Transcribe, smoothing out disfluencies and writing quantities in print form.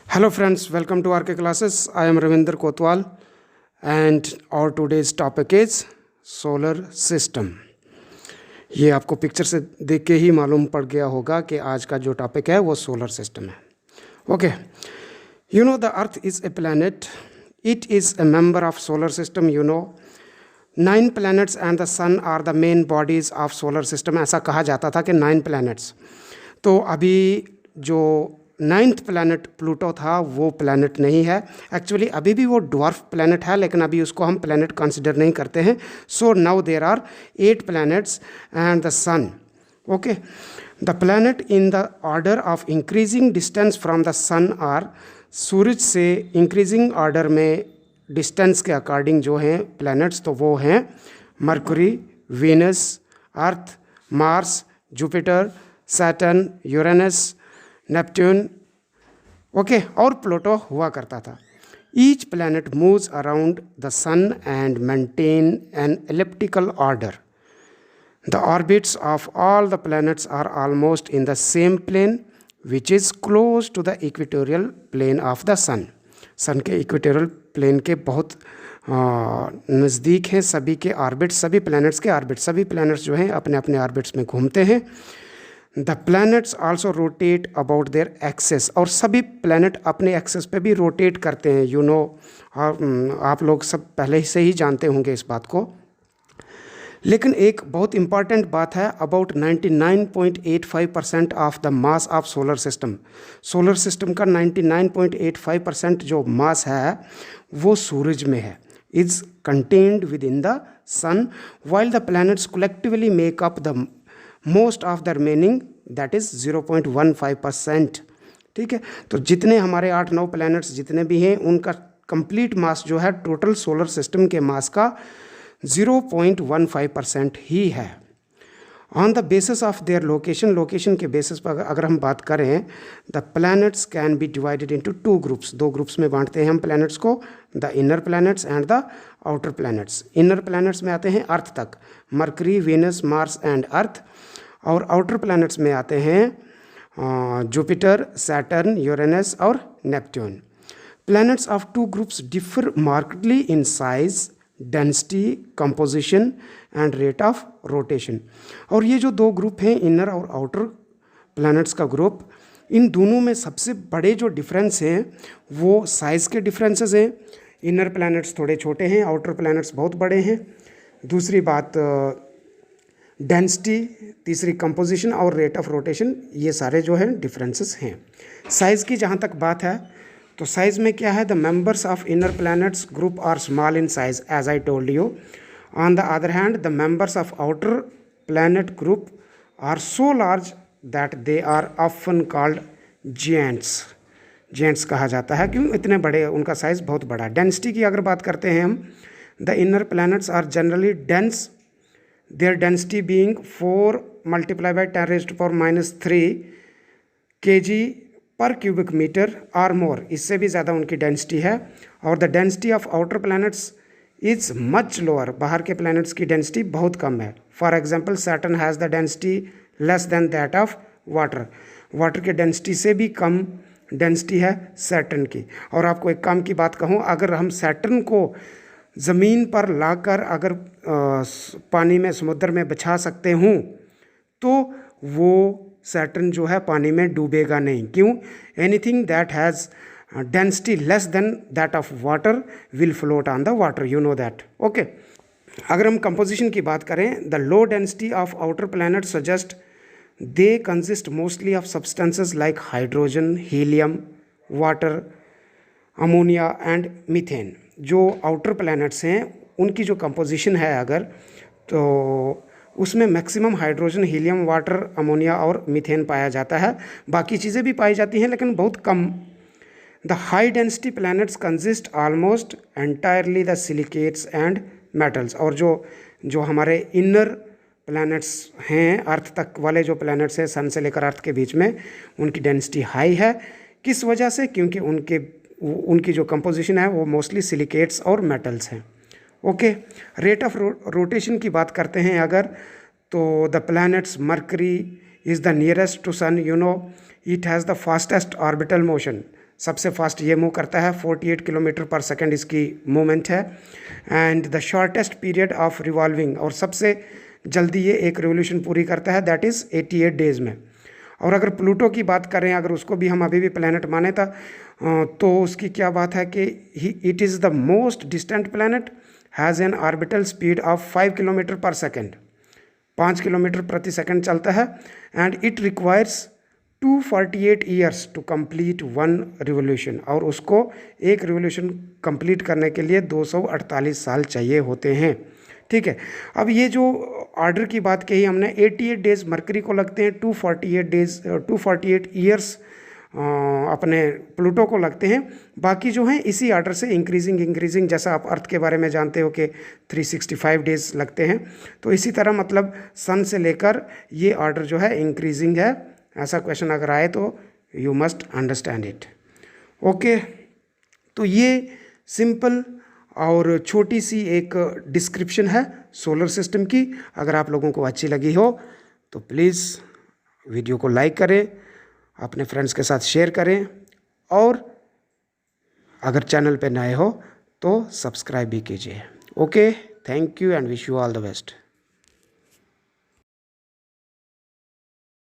Hello friends, welcome to RK classes. I am Ravinder Kotwal and our today's topic is solar system. ये आपको picture से देख के ही मालूम पड़ गया होगा कि आज का जो टॉपिक है वो सोलर सिस्टम है. Okay, you know the earth is a planet. It is a member of solar system. You know 9 planets and the sun are the main bodies of solar system. ऐसा कहा जाता था कि 9 planets. तो अभी जो 9th planet Pluto था वो planet नहीं है. एक्चुअली अभी भी वो dwarf planet है, लेकिन अभी उसको हम planet consider नहीं करते हैं. So now there are 8 planets and the sun. Okay, the planet in the order of increasing distance from the sun are, सूरज से इंक्रीजिंग ऑर्डर में डिस्टेंस के अकॉर्डिंग जो हैं प्लैनेट्स, तो वो हैं Mercury, Venus, Earth, Mars, Jupiter, Saturn, Uranus, Neptune. Okay, और प्लूटो हुआ करता था. Each planet moves around the sun and maintain an elliptical order. The orbits of all the planets are almost in the same plane, which is close to the equatorial plane of the sun. सन के equatorial plane के बहुत नज़दीक हैं सभी के orbits, सभी planets के orbits. सभी प्लैनेट्स जो हैं अपने अपने ऑर्बिट्स में घूमते हैं. The planets also rotate about their axes. और सभी प्लैनेट अपने एक्सेस पे भी रोटेट करते हैं. यू नो, आप लोग सब पहले से ही जानते होंगे इस बात को. लेकिन एक बहुत इम्पॉर्टेंट बात है, about 99.85% of the mass of solar system. Solar system का 99.85% जो मास है वो सूरज में है. Is contained within the sun, while the planets collectively make up the most of the remaining, that is 0.15%. ठीक है, तो जितने हमारे 8-9 प्लैनेट्स जितने भी हैं उनका कंप्लीट मास जो है टोटल सोलर सिस्टम के मास का 0.15% ही है. On the basis of their location, location के बेसिस पर अगर हम बात करें, the planets can be divided into 2 groups. 2 groups में बांटते हैं हम प्लैनेट्स को, the inner planets and the outer planets. Inner planets में आते हैं अर्थ तक, Mercury, Venus, Mars and Earth. और आउटर प्लैनेट्स में आते हैं जुपिटर, सैटर्न, यूरेनस और Neptune. Planets of 2 groups differ मार्केडली in size, density, composition and rate of rotation. और ये जो 2 ग्रुप हैं, इनर और आउटर प्लैनेट्स का ग्रुप, इन दोनों में सबसे बड़े जो डिफरेंस हैं वो साइज़ के डिफरेंसेस हैं. इनर प्लैनेट्स थोड़े छोटे हैं, आउटर प्लैनेट्स बहुत बड़े हैं. दूसरी बात डेंसिटी, तीसरी कंपोजिशन और रेट ऑफ रोटेशन, ये सारे जो हैं डिफरेंसेस हैं. साइज़ की जहाँ तक बात है तो साइज़ में क्या है, the members of inner planets group are small in size as I told you. On the other hand the members of outer planet group are so large that they are often called giants. Giants कहा जाता है क्यों, इतने बड़े, उनका size बहुत बड़ा. Density की अगर बात करते हैं हम, the inner planets are generally dense, their density being 4 × 10⁻³ kg per cubic metre और मोर, इससे भी ज़्यादा उनकी डेंसिटी है. और the density of outer planets is much lower. बाहर के प्लैनेट्स की डेंसिटी बहुत कम है. For example Saturn has the density less than that of water. Water के डेंसिटी से भी कम डेंसिटी है सैटर्न की. और आपको एक काम की बात कहूँ, अगर हम सैटर्न को ज़मीन पर लाकर अगर पानी में, समुद्र में बिछा सकते हूँ तो वो सैटर्न जो है पानी में डूबेगा नहीं. क्यों? Anything that has density less than that of water will float on the water, you know that. Okay, अगर हम कंपोजिशन की बात करें, the low density of outer planet suggest they consist mostly of substances like hydrogen, helium, water, ammonia and methane. जो outer planets हैं उनकी जो composition है अगर, तो उसमें maximum hydrogen, helium, water, ammonia और मीथेन पाया जाता है. बाकी चीज़ें भी पाई जाती हैं लेकिन बहुत कम. The high density planets consist almost entirely the silicates and metals. और जो हमारे इनर प्लैनेट्स हैं, अर्थ तक वाले जो प्लैनेट्स हैं, सन से लेकर अर्थ के बीच में, उनकी डेंसिटी हाई है. किस वजह से? क्योंकि उनकी जो कंपोजिशन है वो मोस्टली सिलिकेट्स और मेटल्स हैं. ओके, रेट ऑफ रोटेशन की बात करते हैं अगर, तो the planets Mercury is the nearest to sun. You know, it has the fastest orbital motion. सबसे फास्ट ये मूव करता है, 48 किलोमीटर पर सेकंड इसकी मूवमेंट है। And the shortest period of revolving, और सबसे जल्दी ये एक रिवोल्यूशन पूरी करता है, दैट इज़ 88 डेज़ में। और अगर प्लूटो की बात करें, अगर उसको भी हम अभी भी प्लैनेट माने था, तो उसकी क्या बात है कि it is the most distant planet, has an orbital speed of 5 kilometre per second, 5 kilometre प्रति सेकंड चलता है। And it requires 248 years to complete 1 revolution, और उसको एक रिवोल्यूशन कंप्लीट करने के लिए 248 साल चाहिए होते हैं। ठीक है, अब ये जो ऑर्डर की बात कही हमने, 88 डेज़ मरकरी को लगते हैं, 248 ईयर्स अपने प्लूटो को लगते हैं। बाकी जो हैं इसी ऑर्डर से इंक्रीजिंग, जैसा आप अर्थ के बारे में जानते हो कि 365 डेज़ लगते हैं, तो इसी तरह मतलब सन से लेकर ये ऑर्डर जो है इंक्रीजिंग है। ऐसा क्वेश्चन अगर आए तो you must understand it. Okay, तो ये सिंपल और छोटी सी एक डिस्क्रिप्शन है सोलर सिस्टम की। अगर आप लोगों को अच्छी लगी हो तो प्लीज़ वीडियो को लाइक करें, अपने फ्रेंड्स के साथ शेयर करें, और अगर चैनल पे नए हो तो सब्सक्राइब भी कीजिए। Okay, thank you and wish you all the best.